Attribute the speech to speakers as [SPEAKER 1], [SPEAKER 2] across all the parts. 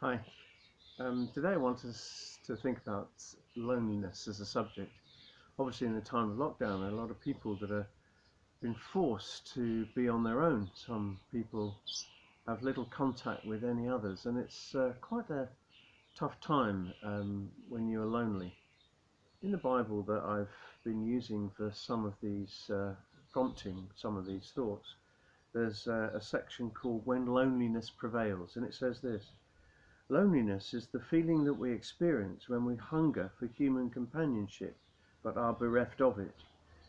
[SPEAKER 1] Hi. Today I want us to think about loneliness as a subject. Obviously, in the time of lockdown, there are a lot of people that have been forced to be on their own. Some people have little contact with any others, and it's quite a tough time when you're lonely. In the Bible that I've been using for some of these prompting some of these thoughts, there's a section called When Loneliness Prevails, and it says this: loneliness is the feeling that we experience when we hunger for human companionship but are bereft of it.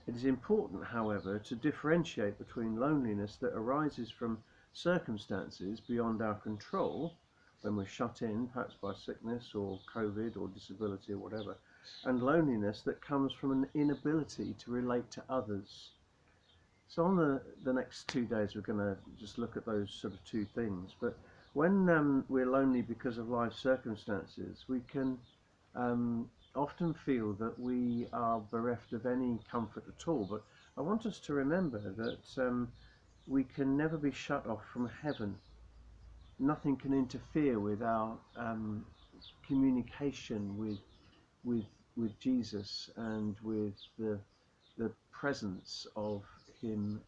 [SPEAKER 1] It is important, however, to differentiate between loneliness that arises from circumstances beyond our control, when we're shut in, perhaps by sickness or COVID or disability or whatever, and loneliness that comes from an inability to relate to others. So on the next 2 days we're going to just look at those sort of two things. But when we're lonely because of life circumstances, we can often feel that we are bereft of any comfort at all. But I want us to remember that we can never be shut off from heaven. Nothing can interfere with our communication with with Jesus and with the presence of him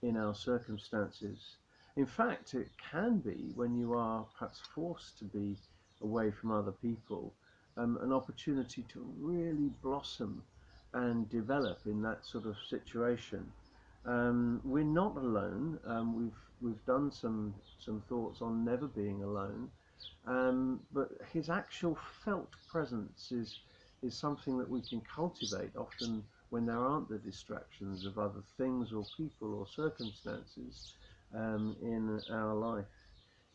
[SPEAKER 1] in our circumstances. In fact, it can be, when you are perhaps forced to be away from other people, an opportunity to really blossom and develop in that sort of situation. We're not alone. We've done some thoughts on never being alone, but his actual felt presence is something that we can cultivate often when there aren't the distractions of other things or people or circumstances in our life.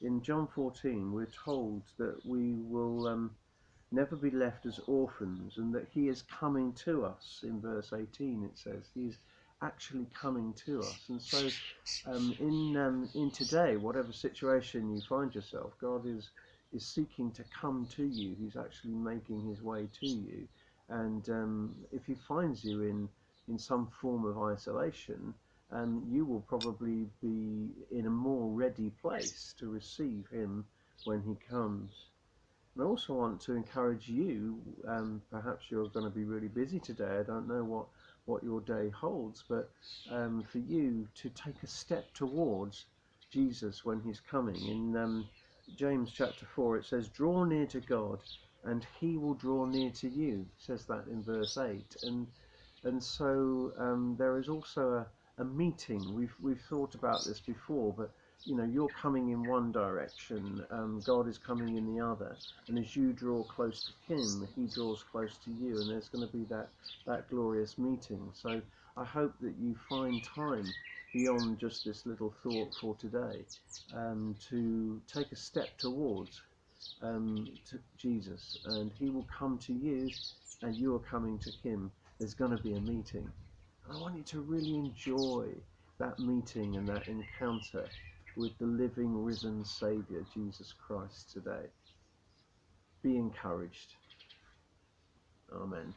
[SPEAKER 1] In John 14, we're told that we will never be left as orphans, and that he is coming to us. In verse 18 it says he's actually coming to us. And so in today, whatever situation you find yourself, God is seeking to come to you. He's actually making his way to you. And if he finds you in some form of isolation, you will probably be in a more ready place to receive him when he comes. And I also want to encourage you, perhaps you're going to be really busy today, I don't know what your day holds, but for you to take a step towards Jesus when he's coming. In James chapter 4 it says, draw near to God and he will draw near to you. It says that in verse 8. And so there is also a meeting. We've thought about this before, but you know, you're coming in one direction, God is coming in the other, and as you draw close to him, he draws close to you, and there's going to be that glorious meeting. So I hope that you find time beyond just this little thought for today to take a step towards to Jesus, and he will come to you and you are coming to him. There's going to be a meeting. I want you to really enjoy that meeting and that encounter with the living, risen Saviour, Jesus Christ, today. Be encouraged. Amen.